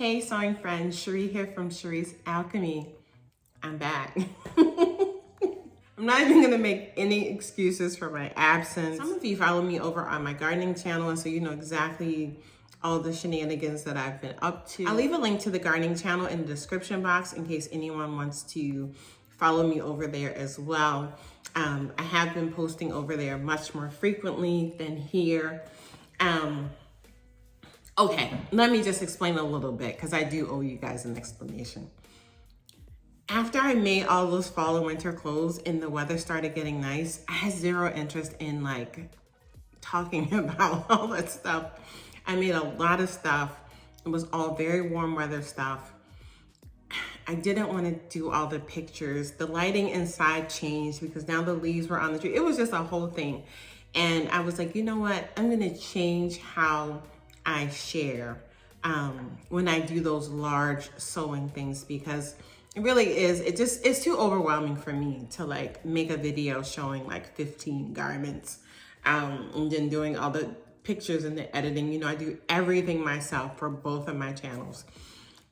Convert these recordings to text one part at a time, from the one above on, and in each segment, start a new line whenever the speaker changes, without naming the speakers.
Hey sewing friends, Sheree here from Sheree's Alchemy. I'm back. I'm not even gonna make any excuses for my absence. Some of you follow me over on my gardening channel, and so you know exactly all the shenanigans that I've been up to. I'll leave a link to the gardening channel in the description box in case anyone wants to follow me over there as well. I have been posting over there much more frequently than here. Okay, let me just explain a little bit because I do owe you guys an explanation. After I made all those fall and winter clothes and the weather started getting nice, I had zero interest in like talking about all that stuff. I made a lot of stuff. It was all very warm weather stuff. I didn't want to do all the pictures. The lighting inside changed because now the leaves were on the tree. It was just a whole thing. And I was like, you know what? I'm going to change how I share when I do those large sewing things, because it really is, it's too overwhelming for me to like make a video showing like 15 garments and then doing all the pictures and the editing. You know, I do everything myself for both of my channels.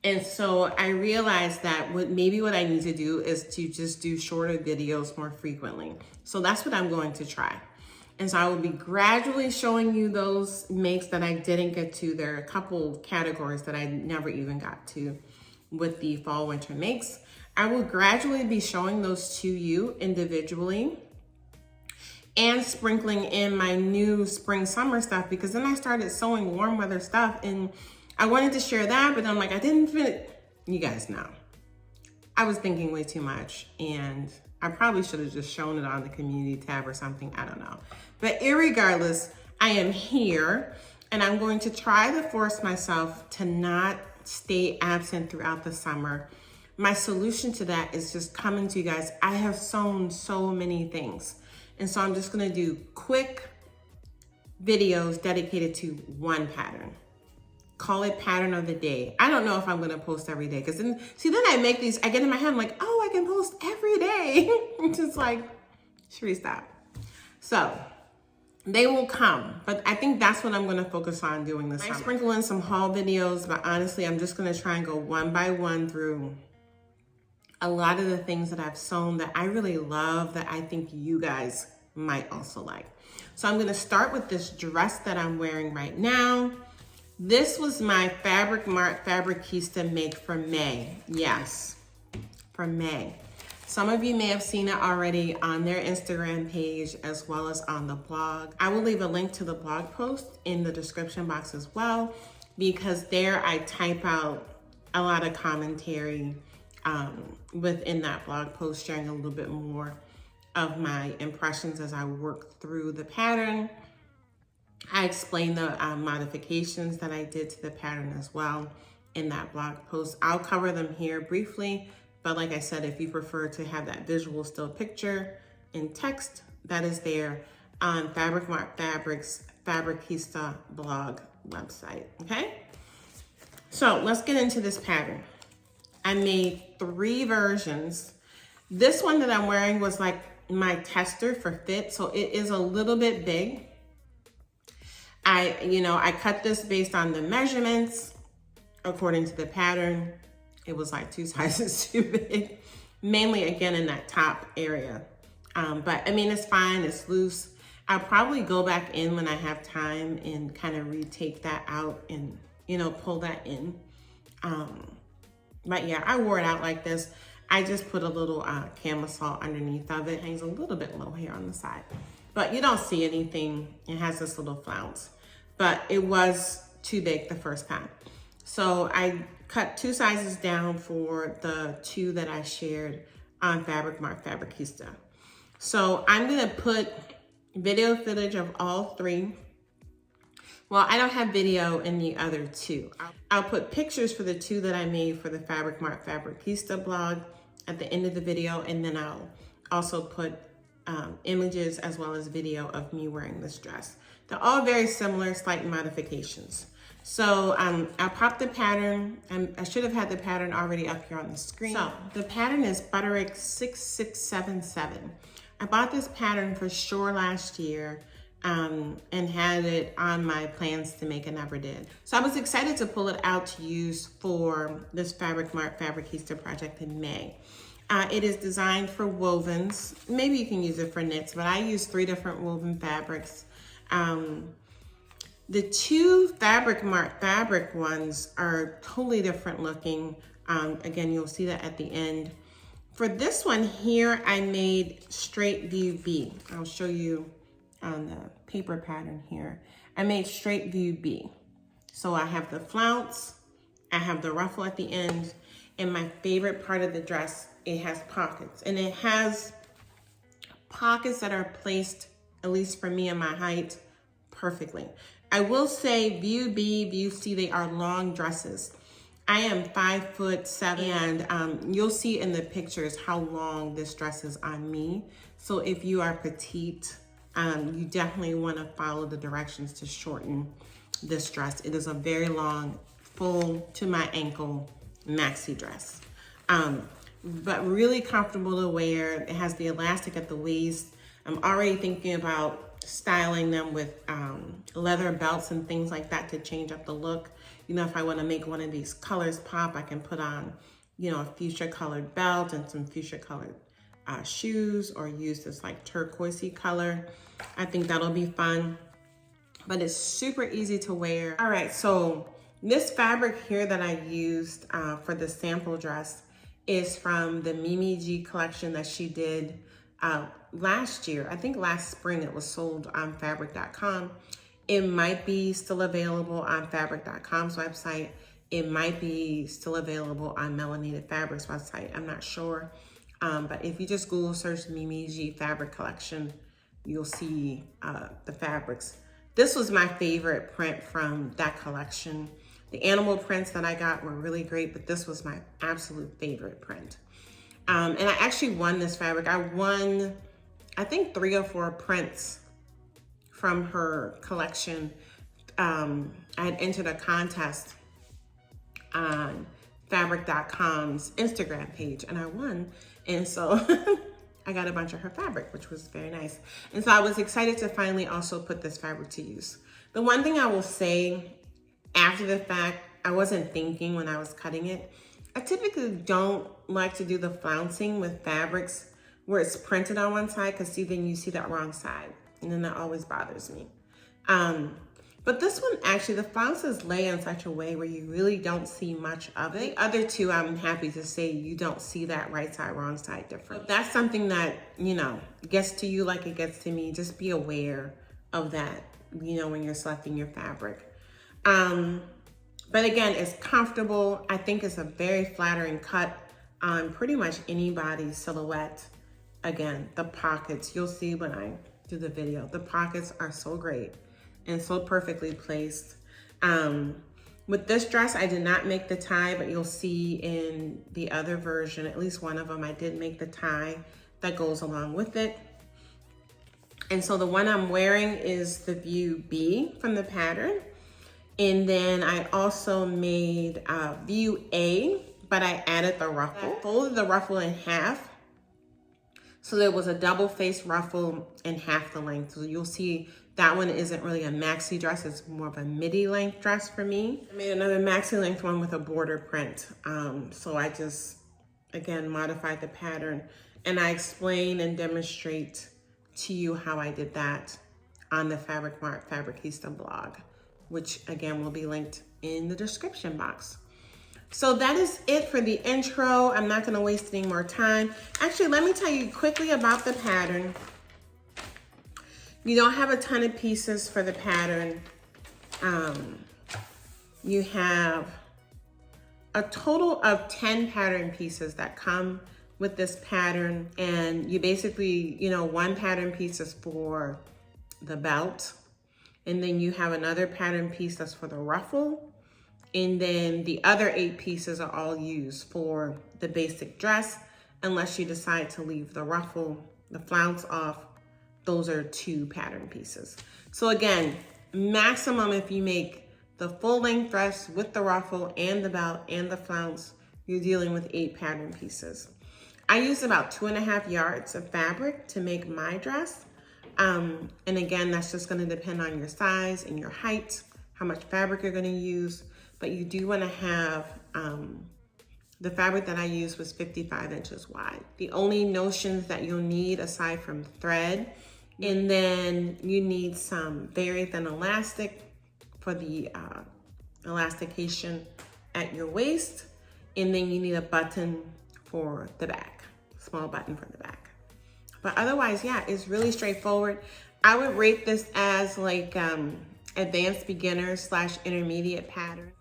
And so I realized that what I need to do is to just do shorter videos more frequently. So that's what I'm going to try. And so I will be gradually showing you those makes that I didn't get to. There are a couple categories that I never even got to with the fall winter makes. I will gradually be showing those to you individually and sprinkling in my new spring summer stuff, because then I started sewing warm weather stuff and I wanted to share that, but I'm like, I didn't fit. You guys know, I was thinking way too much and I probably should have just shown it on the community tab or something. I don't know. But irregardless, I am here and I'm going to try to force myself to not stay absent throughout the summer. My solution to that is just coming to you guys. I have sewn so many things. And so I'm just gonna do quick videos dedicated to one pattern. Call it pattern of the day. I don't know if I'm gonna post every day, because then I make these, I get in my head, I'm like, oh, I can post every day. It's just like, Sheree, stop. So they will come, but I think that's what I'm gonna focus on doing this summer. I sprinkle in some haul videos, but honestly, I'm just gonna try and go one by one through a lot of the things that I've sewn that I really love, that I think you guys might also like. So I'm gonna start with this dress that I'm wearing right now. This was my Fabric Mart Fabricista make for May. Yes, for May. Some of you may have seen it already on their Instagram page as well as on the blog. I will leave a link to the blog post in the description box as well, because there I type out a lot of commentary within that blog post, sharing a little bit more of my impressions as I work through the pattern. I explain the modifications that I did to the pattern as well in that blog post. I'll cover them here briefly, but like I said, if you prefer to have that visual still picture in text, that is there on Fabric Mart Fabrics Fabricista blog website, okay? So let's get into this pattern. I made 3 versions. This one that I'm wearing was like my tester for fit, so it is a little bit big. I cut this based on the measurements according to the pattern. It was like 2 sizes too big, mainly again in that top area. But I mean, it's fine, it's loose. I'll probably go back in when I have time and kind of retake that out and, pull that in. But yeah, I wore it out like this. I just put a little camisole underneath of it. Hangs a little bit low here on the side, but you don't see anything. It has this little flounce, but it was too big the first time. So I cut 2 sizes down for the 2 that I shared on Fabric Mart Fabricista. So I'm gonna put video footage of all 3. Well, I don't have video in the other 2. I'll put pictures for the 2 that I made for the Fabric Mart Fabricista blog at the end of the video, and then I'll also put images as well as video of me wearing this dress. They're all very similar, slight modifications. So I'll pop the pattern. I should have had the pattern already up here on the screen. So the pattern is Butterick 6677. I bought this pattern for sure last year. and had it on my plans to make and never did. So I was excited to pull it out to use for this Fabric Mart Fabricista project in May. It is designed for wovens. Maybe you can use it for knits, but I use 3 different woven fabrics. The 2 Fabric Mart fabric ones are totally different looking. Again, you'll see that at the end. For this one here, I made straight view B. I'll show you on the paper pattern here. I made straight view B. So I have the flounce, I have the ruffle at the end, and my favorite part of the dress, it has pockets. And it has pockets that are placed, at least for me and my height, perfectly. I will say view B, view C, they are long dresses. I am 5'7", and you'll see in the pictures how long this dress is on me. So if you are petite, you definitely want to follow the directions to shorten this dress. It is a very long, full to my ankle maxi dress, but really comfortable to wear. It has the elastic at the waist. I'm already thinking about styling them with leather belts and things like that to change up the look. You know, if I want to make one of these colors pop, I can put on, you know, a fuchsia colored belt and some fuchsia colored shoes, or use this like turquoisey color. I think that'll be fun, but it's super easy to wear. All right, so this fabric here that I used for the sample dress is from the Mimi G collection that she did last year. I think last spring it was sold on fabric.com. It might be still available on fabric.com's website. It might be still available on Melanated Fabrics website. I'm not sure. But if you just Google search Mimi G fabric collection, you'll see the fabrics. This was my favorite print from that collection. The animal prints that I got were really great, but this was my absolute favorite print. And I actually won this fabric. I won, I think, 3 or 4 prints from her collection. I had entered a contest on fabric.com's Instagram page, and I won. And so I got a bunch of her fabric, which was very nice. And so I was excited to finally also put this fabric to use. The one thing I will say after the fact, I wasn't thinking when I was cutting it. I typically don't like to do the flouncing with fabrics where it's printed on one side, because then you see that wrong side, and then that always bothers me. But this one, actually, the flounces lay in such a way where you really don't see much of it. The other 2, I'm happy to say you don't see that right side, wrong side difference. But that's something that, you know, gets to you like it gets to me. Just be aware of that, you know, when you're selecting your fabric. But again, it's comfortable. I think it's a very flattering cut on pretty much anybody's silhouette. Again, the pockets, you'll see when I do the video, the pockets are so great and so perfectly placed. With this dress, I did not make the tie, but you'll see in the other version, at least one of them, I did make the tie that goes along with it. And so the one I'm wearing is the view B from the pattern. And then I also made view A, but I added the ruffle. I folded the ruffle in half. So there was a double face ruffle in half the length. So you'll see that one isn't really a maxi dress, it's more of a midi length dress for me. I made another maxi length one with a border print. So I just, again, modified the pattern, and I explain and demonstrate to you how I did that on the Fabric Mart Fabricista blog, which again will be linked in the description box. So that is it for the intro. I'm not gonna waste any more time. Actually, let me tell you quickly about the pattern. You don't have a ton of pieces for the pattern. You have a total of 10 pattern pieces that come with this pattern. And you basically, you know, 1 pattern piece is for the belt. And then you have another pattern piece that's for the ruffle. And then the other 8 pieces are all used for the basic dress, unless you decide to leave the ruffle, the flounce off. Those are 2 pattern pieces. So again, maximum if you make the full length dress with the ruffle and the belt and the flounce, you're dealing with 8 pattern pieces. I used about 2.5 yards of fabric to make my dress. And again, that's just gonna depend on your size and your height, how much fabric you're gonna use, but you do wanna have, the fabric that I used was 55 inches wide. The only notions that you'll need aside from thread, and then you need some very thin elastic for the elastication at your waist, and then you need a button for the back, small button for the back. But otherwise, yeah, it's really straightforward. I would rate this as like advanced beginner / intermediate pattern,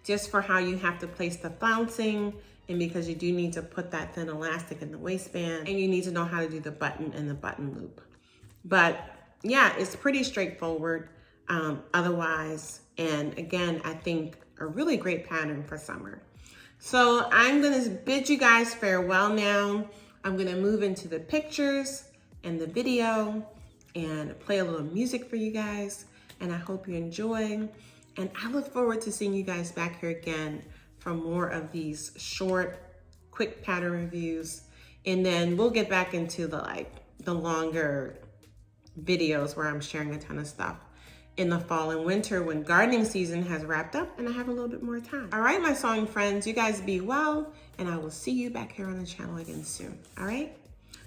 just for how you have to place the flouncing, and because you do need to put that thin elastic in the waistband, and you need to know how to do the button and the button loop. But yeah, it's pretty straightforward otherwise. And again, I think a really great pattern for summer. So I'm gonna bid you guys farewell now. I'm gonna move into the pictures and the video and play a little music for you guys. And I hope you enjoy. And I look forward to seeing you guys back here again for more of these short, quick pattern reviews. And then we'll get back into the longer videos where I'm sharing a ton of stuff in the fall and winter when gardening season has wrapped up and I have a little bit more time. All right, my sewing friends, you guys be well, and I will see you back here on the channel again soon, all right?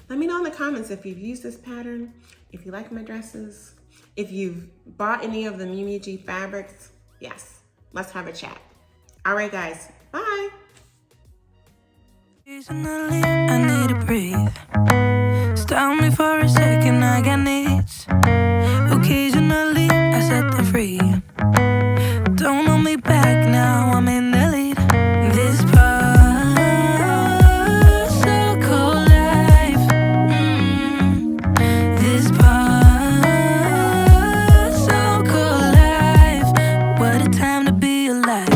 Let me know in the comments if you've used this pattern, if you like my dresses, if you've bought any of the Mimi G fabrics. Yes, let's have a chat. All right, guys, bye.
Occasionally, I need to breathe. Stop me for a second, I got needs. Occasionally, I set them free. Don't hold me back now, I'm in the lead. This part, so cold life. This part, so cold life. What a time to be alive.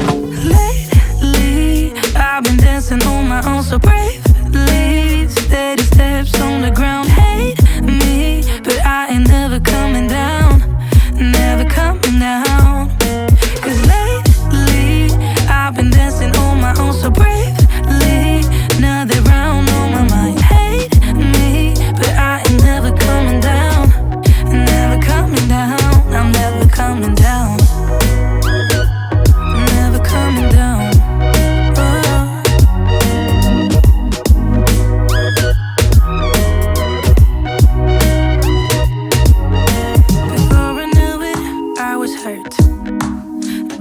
Lately, I've been dancing on my own so bravely. Steady steps on the ground, hate me, but I ain't never coming down, never coming down. Cause lately, I've been dancing on my own so bravely. Another round on my mind, hate me, but I ain't never coming down, never coming down. I'm never coming down, never coming down. Before I knew it, I was hurt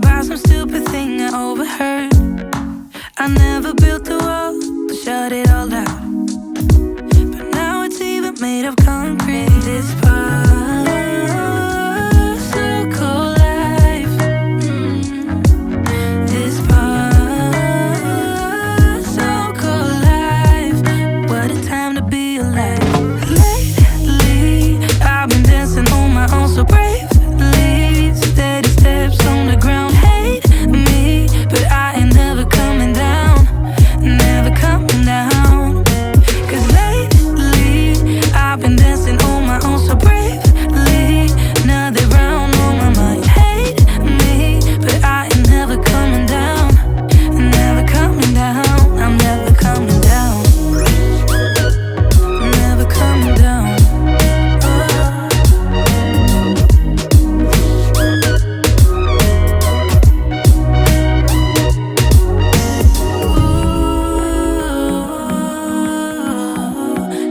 by some stupid thing I overheard. I never built a wall to shut it all out, but now it's even made of concrete. This part, so cold life. This part, so cold life. What a time to be alive. Lately, I've been dancing on my own so bravely. Steady steps on the ground, hate me, but I ain't never coming down, never coming down. Cause lately, I've been dancing on my own so bravely. Another round on my mind, hate me, but I ain't never coming down, never coming down. I'm never coming down, never coming down.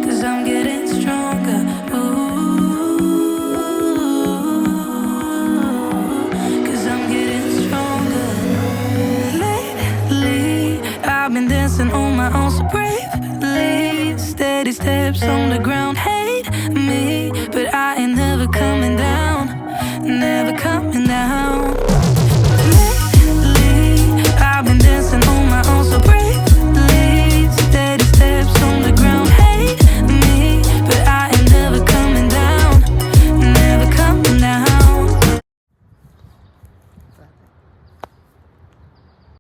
Cause I'm getting stronger. Cause I'm getting stronger. Lately, I've been dancing on my own so bravely. Steady steps on the ground, hey.